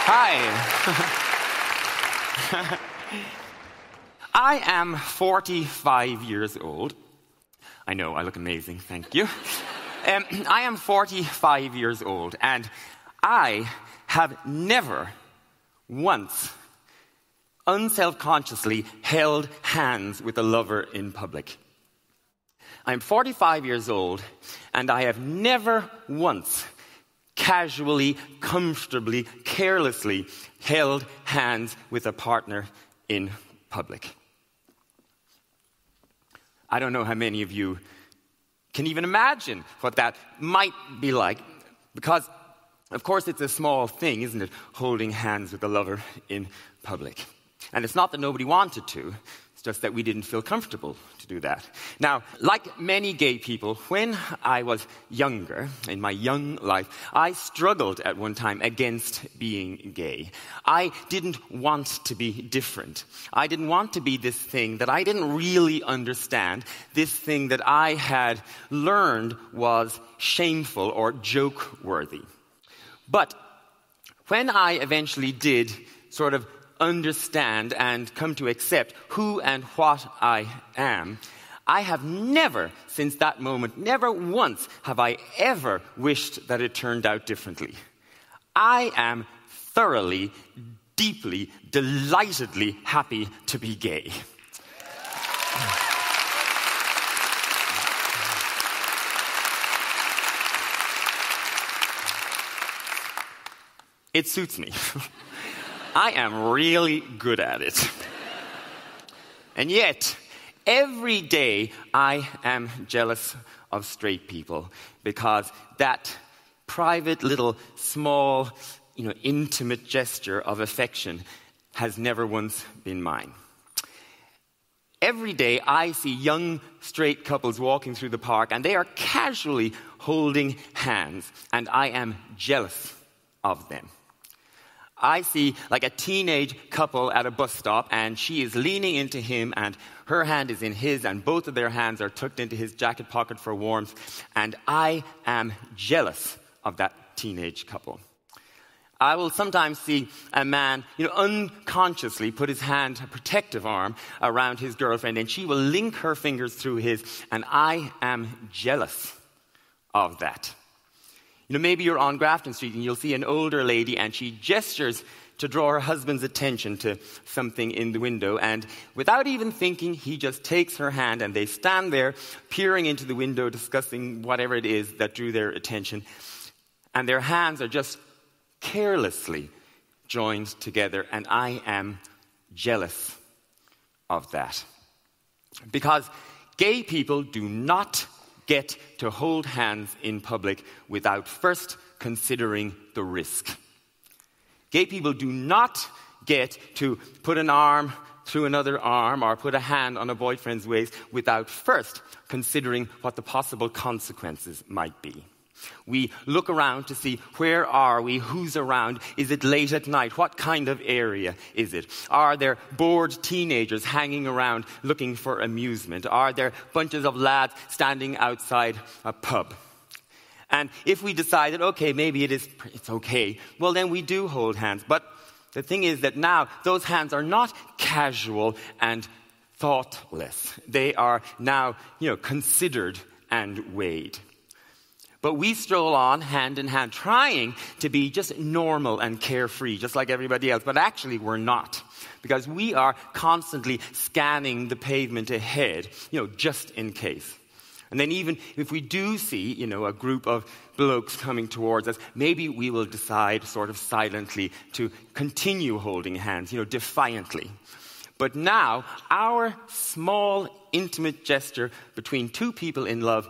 Hi. I am 45 years old. I know, I look amazing, thank you. I am 45 years old, and I have never once unselfconsciously held hands with a lover in public. I'm 45 years old, and I have never once casually, comfortably, carelessly held hands with a partner in public. I don't know how many of you can even imagine what that might be like, because, of course, it's a small thing, isn't it, holding hands with a lover in public. And it's not that nobody wanted to, it's just that we didn't feel comfortable to do that. Now, like many gay people, when I was younger, in my young life, I struggled at one time against being gay. I didn't want to be different. I didn't want to be this thing that I didn't really understand, this thing that I had learned was shameful or joke-worthy. But when I eventually did sort of understand and come to accept who and what I am, I have never, since that moment, never once have I ever wished that it turned out differently. I am thoroughly, deeply, delightedly happy to be gay. It suits me. I am really good at it. And yet, every day I am jealous of straight people because that private little small, intimate gesture of affection has never once been mine. Every day I see young straight couples walking through the park and they are casually holding hands, and I am jealous of them. I see like a teenage couple at a bus stop, and she is leaning into him and her hand is in his, and both of their hands are tucked into his jacket pocket for warmth, and I am jealous of that teenage couple. I will sometimes see a man, unconsciously put his hand, a protective arm, around his girlfriend, and she will link her fingers through his, and I am jealous of that. Maybe you're on Grafton Street and you'll see an older lady and she gestures to draw her husband's attention to something in the window, and without even thinking, he just takes her hand and they stand there peering into the window discussing whatever it is that drew their attention, and their hands are just carelessly joined together, and I am jealous of that. Because gay people do not get to hold hands in public without first considering the risk. Gay people do not get to put an arm through another arm or put a hand on a boyfriend's waist without first considering what the possible consequences might be. We look around to see where are we, who's around, is it late at night, what kind of area is it? Are there bored teenagers hanging around looking for amusement? Are there bunches of lads standing outside a pub? And if we decide that, okay, maybe it's okay, well then we do hold hands. But the thing is that now those hands are not casual and thoughtless. They are now, considered and weighed. But we stroll on hand in hand, trying to be just normal and carefree, just like everybody else. But actually, we're not. Because we are constantly scanning the pavement ahead, just in case. And then even if we do see, a group of blokes coming towards us, maybe we will decide sort of silently to continue holding hands, defiantly. But now, our small, intimate gesture between two people in love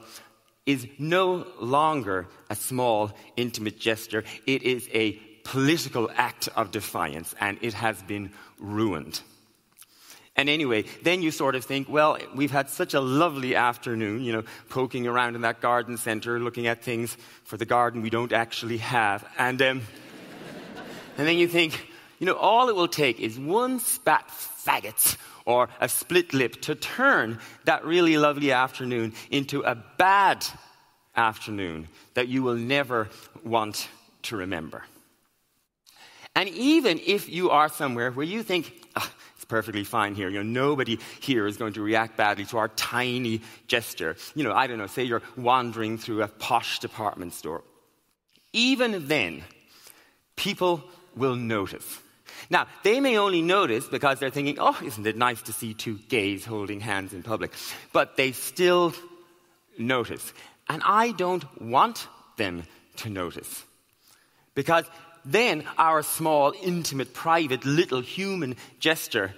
is no longer a small, intimate gesture. It is a political act of defiance, and it has been ruined. And anyway, then you sort of think, well, we've had such a lovely afternoon, poking around in that garden center, looking at things for the garden we don't actually have. And then you think, all it will take is one spat faggots or a split lip to turn that really lovely afternoon into a bad afternoon that you will never want to remember. And even if you are somewhere where you think, it's perfectly fine here, nobody here is going to react badly to our tiny gesture. I don't know, say you're wandering through a posh department store. Even then, people will notice. Now, they may only notice because they're thinking, isn't it nice to see two gays holding hands in public? But they still notice. And I don't want them to notice. Because then our small, intimate, private, little human gesture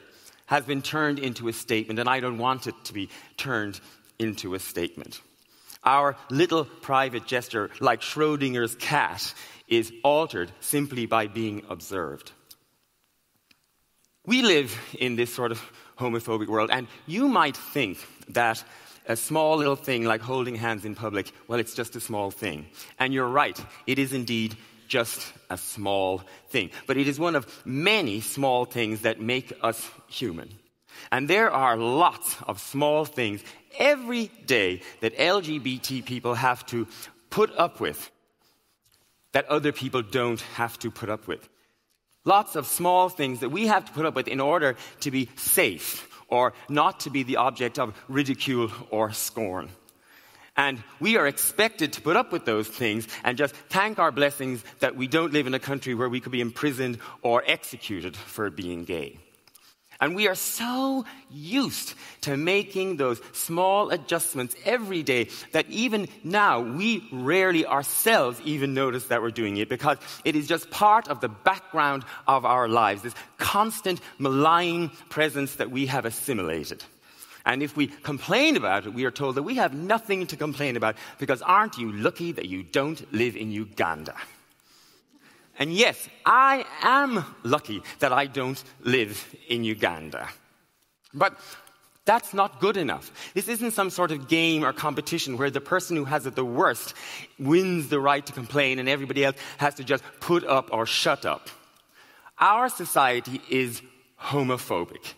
has been turned into a statement, and I don't want it to be turned into a statement. Our little private gesture, like Schrodinger's cat, is altered simply by being observed. We live in this sort of homophobic world, and you might think that a small little thing like holding hands in public, well, it's just a small thing. And you're right, it is indeed just a small thing. But it is one of many small things that make us human. And there are lots of small things every day that LGBT people have to put up with that other people don't have to put up with. Lots of small things that we have to put up with in order to be safe or not to be the object of ridicule or scorn. And we are expected to put up with those things and just thank our blessings that we don't live in a country where we could be imprisoned or executed for being gay. And we are so used to making those small adjustments every day that even now we rarely ourselves even notice that we're doing it, because it is just part of the background of our lives, this constant malign presence that we have assimilated. And if we complain about it, we are told that we have nothing to complain about, because aren't you lucky that you don't live in Uganda? And yes, I am lucky that I don't live in Uganda. But that's not good enough. This isn't some sort of game or competition where the person who has it the worst wins the right to complain and everybody else has to just put up or shut up. Our society is homophobic.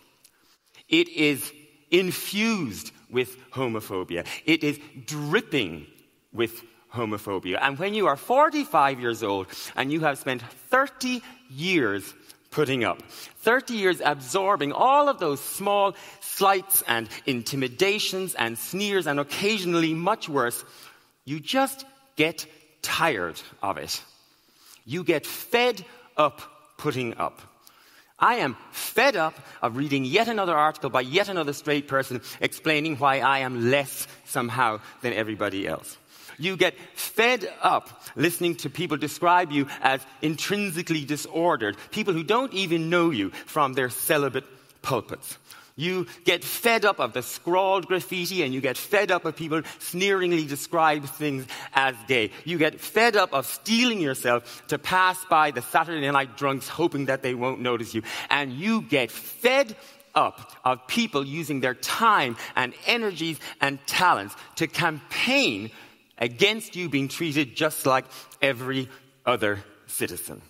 It is infused with homophobia. It is dripping with homophobia. And when you are 45 years old and you have spent 30 years putting up, 30 years absorbing all of those small slights and intimidations and sneers and occasionally much worse, you just get tired of it. You get fed up putting up. I am fed up of reading yet another article by yet another straight person explaining why I am less somehow than everybody else. You get fed up listening to people describe you as intrinsically disordered, people who don't even know you from their celibate pulpits. You get fed up of the scrawled graffiti, and you get fed up of people sneeringly describe things as gay. You get fed up of steeling yourself to pass by the Saturday night drunks hoping that they won't notice you. And you get fed up of people using their time and energies and talents to campaign against you being treated just like every other citizen.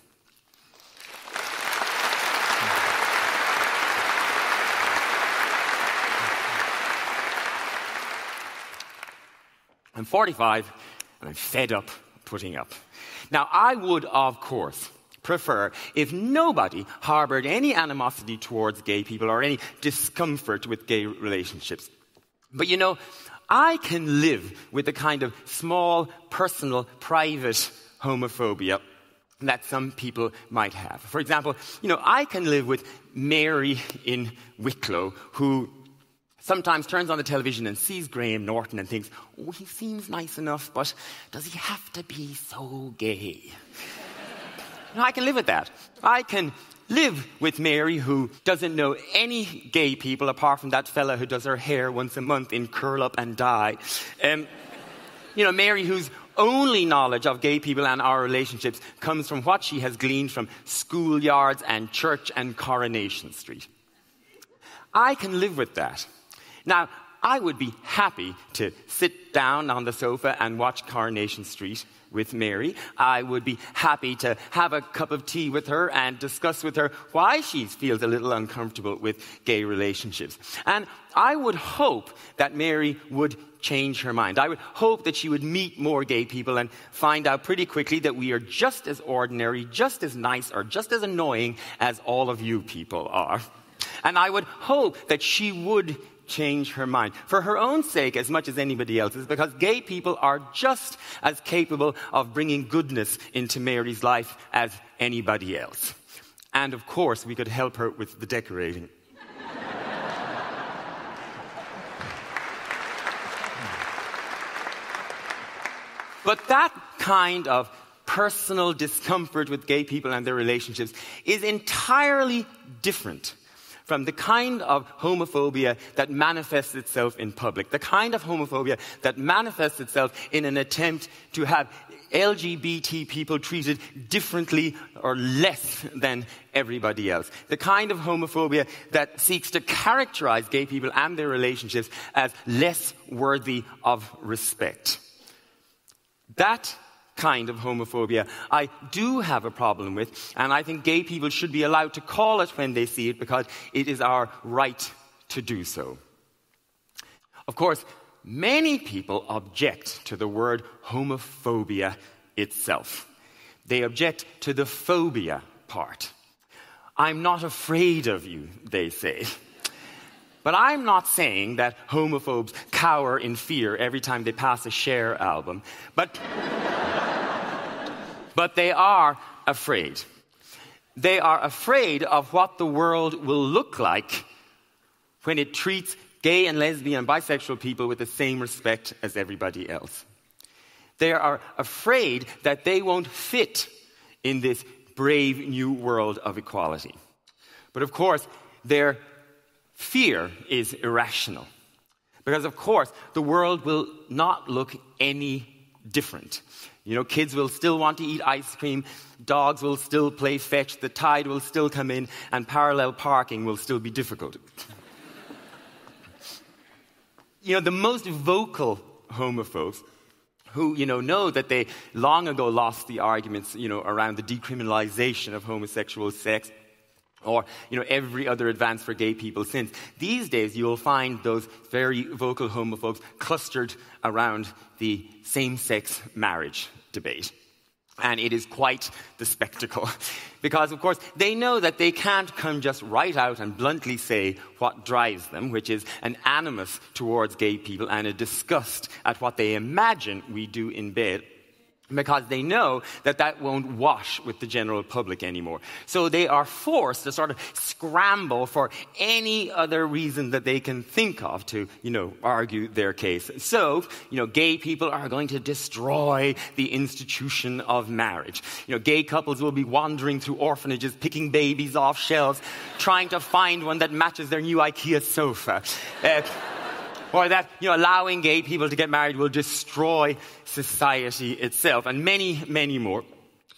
I'm 45 and I'm fed up putting up. Now, I would, of course, prefer if nobody harbored any animosity towards gay people or any discomfort with gay relationships. But I can live with the kind of small, personal, private homophobia that some people might have. For example, I can live with Mary in Wicklow, who sometimes turns on the television and sees Graham Norton and thinks, oh, he seems nice enough, but does he have to be so gay? I can live with that. I can live with Mary, who doesn't know any gay people apart from that fella who does her hair once a month in curl up and dye. Mary, whose only knowledge of gay people and our relationships comes from what she has gleaned from schoolyards and church and Coronation Street. I can live with that. Now, I would be happy to sit down on the sofa and watch Coronation Street with Mary. I would be happy to have a cup of tea with her and discuss with her why she feels a little uncomfortable with gay relationships. And I would hope that Mary would change her mind. I would hope that she would meet more gay people and find out pretty quickly that we are just as ordinary, just as nice, or just as annoying as all of you people are. And I would hope that she would change her mind for her own sake as much as anybody else's, because gay people are just as capable of bringing goodness into Mary's life as anybody else. And of course, we could help her with the decorating. But that kind of personal discomfort with gay people and their relationships is entirely different from the kind of homophobia that manifests itself in public, the kind of homophobia that manifests itself in an attempt to have LGBT people treated differently or less than everybody else, the kind of homophobia that seeks to characterize gay people and their relationships as less worthy of respect. That kind of homophobia I do have a problem with, and I think gay people should be allowed to call it when they see it, because it is our right to do so. Of course, many people object to the word homophobia itself. They object to the phobia part. I'm not afraid of you, they say. But I'm not saying that homophobes cower in fear every time they pass a Cher album. But they are afraid. They are afraid of what the world will look like when it treats gay and lesbian and bisexual people with the same respect as everybody else. They are afraid that they won't fit in this brave new world of equality. But of course, their fear is irrational. Because of course, the world will not look any different. You know, kids will still want to eat ice cream, dogs will still play fetch, the tide will still come in, and parallel parking will still be difficult. You know, the most vocal homophobes who, know that they long ago lost the arguments, around the decriminalization of homosexual sex, or, every other advance for gay people since. These days, you'll find those very vocal homophobes clustered around the same-sex marriage debate. And it is quite the spectacle. Because, of course, they know that they can't come just right out and bluntly say what drives them, which is an animus towards gay people and a disgust at what they imagine we do in bed, because they know that that won't wash with the general public anymore. So they are forced to sort of scramble for any other reason that they can think of to, argue their case. So, gay people are going to destroy the institution of marriage. Gay couples will be wandering through orphanages, picking babies off shelves, trying to find one that matches their new IKEA sofa. Or that, allowing gay people to get married will destroy society itself, and many, many more.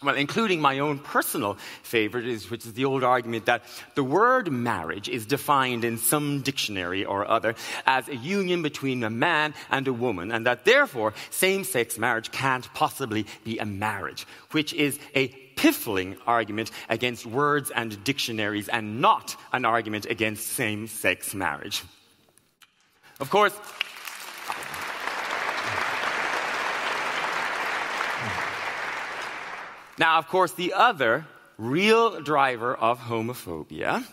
Well, including my own personal favorite, which is the old argument that the word marriage is defined in some dictionary or other as a union between a man and a woman, and that therefore same-sex marriage can't possibly be a marriage, which is a piffling argument against words and dictionaries and not an argument against same-sex marriage. Of course, the other real driver of homophobia,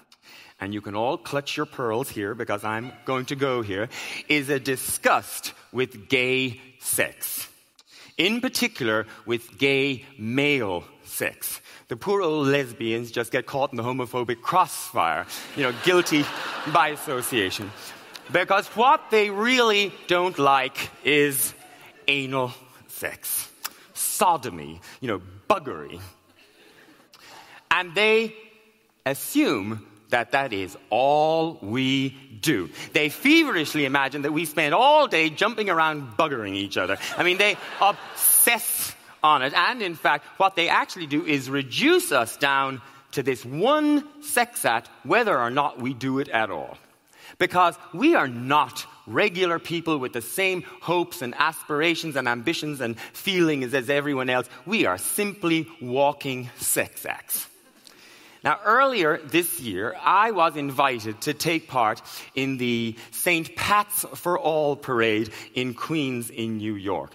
and you can all clutch your pearls here because I'm going to go here, is a disgust with gay sex. In particular, with gay male sex. The poor old lesbians just get caught in the homophobic crossfire, guilty by association. Because what they really don't like is anal sex, sodomy, buggery. And they assume that that is all we do. They feverishly imagine that we spend all day jumping around buggering each other. I mean, they obsess on it. And in fact, what they actually do is reduce us down to this one sex act, whether or not we do it at all. Because we are not regular people with the same hopes and aspirations and ambitions and feelings as everyone else. We are simply walking sex acts. Now, earlier this year, I was invited to take part in the St. Pat's for All parade in Queens in New York.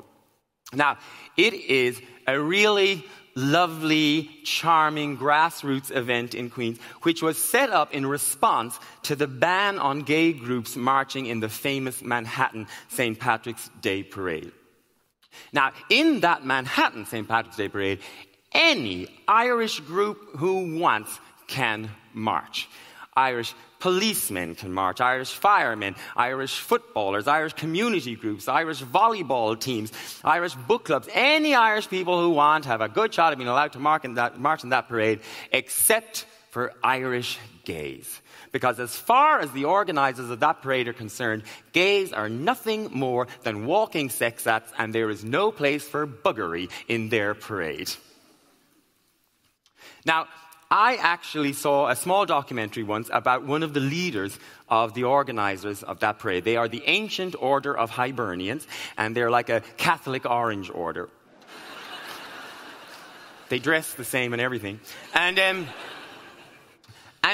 Now, it is a really lovely, charming grassroots event in Queens, which was set up in response to the ban on gay groups marching in the famous Manhattan St. Patrick's Day parade. Now, in that Manhattan St. Patrick's Day parade, any Irish group who wants can march. Irish policemen can march, Irish firemen, Irish footballers, Irish community groups, Irish volleyball teams, Irish book clubs. Any Irish people who want have a good shot at being allowed to march in that parade, except for Irish gays. Because as far as the organizers of that parade are concerned, gays are nothing more than walking sex acts, and there is no place for buggery in their parade. Now, I actually saw a small documentary once about one of the leaders of the organizers of that parade. They are the Ancient Order of Hibernians, and they're like a Catholic Orange Order. They dress the same and everything. And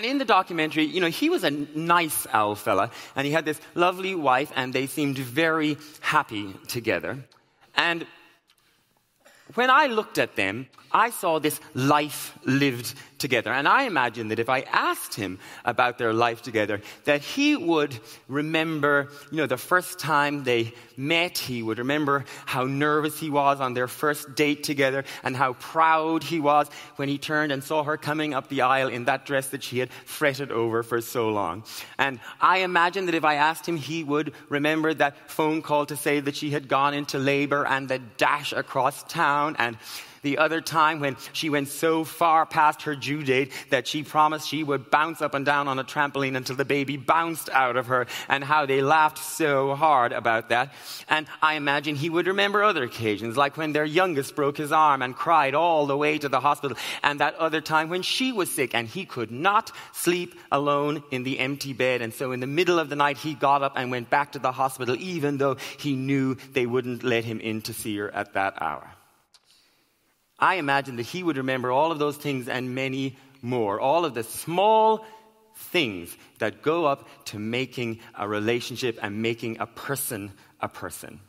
in the documentary, he was a nice old fella, and he had this lovely wife, and they seemed very happy together. And when I looked at them, I saw this life lived together. And I imagined that if I asked him about their life together, that he would remember, the first time they met. He would remember how nervous he was on their first date together and how proud he was when he turned and saw her coming up the aisle in that dress that she had fretted over for so long. And I imagined that if I asked him, he would remember that phone call to say that she had gone into labor and the dash across town, and the other time when she went so far past her due date that she promised she would bounce up and down on a trampoline until the baby bounced out of her, and how they laughed so hard about that. And I imagine he would remember other occasions, like when their youngest broke his arm and cried all the way to the hospital, and that other time when she was sick and he could not sleep alone in the empty bed, and so in the middle of the night he got up and went back to the hospital even though he knew they wouldn't let him in to see her at that hour. I imagine that he would remember all of those things and many more, all of the small things that go up to making a relationship and making a person a person.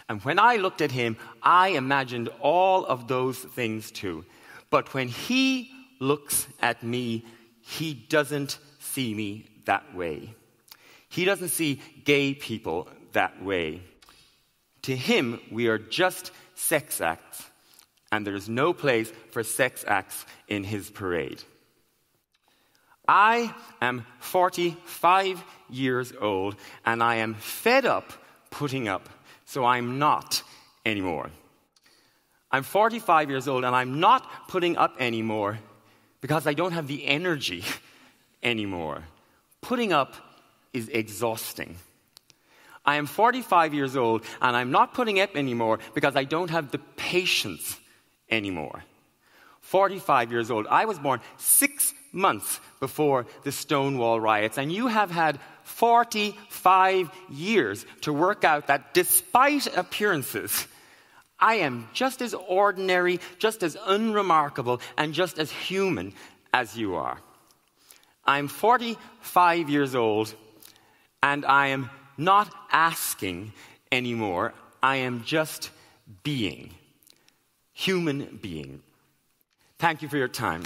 And when I looked at him, I imagined all of those things too. But when he looks at me, he doesn't see me that way. He doesn't see gay people that way. To him, we are just sex acts. And there is no place for sex acts in his parade. I am 45 years old, and I am fed up putting up, so I'm not anymore. I'm 45 years old, and I'm not putting up anymore because I don't have the energy anymore. Putting up is exhausting. I am 45 years old, and I'm not putting up anymore because I don't have the patience anymore. 45 years old. I was born 6 months before the Stonewall riots, and you have had 45 years to work out that despite appearances, I am just as ordinary, just as unremarkable, and just as human as you are. I'm 45 years old, and I am not asking anymore. I am just being. Human being. Thank you for your time.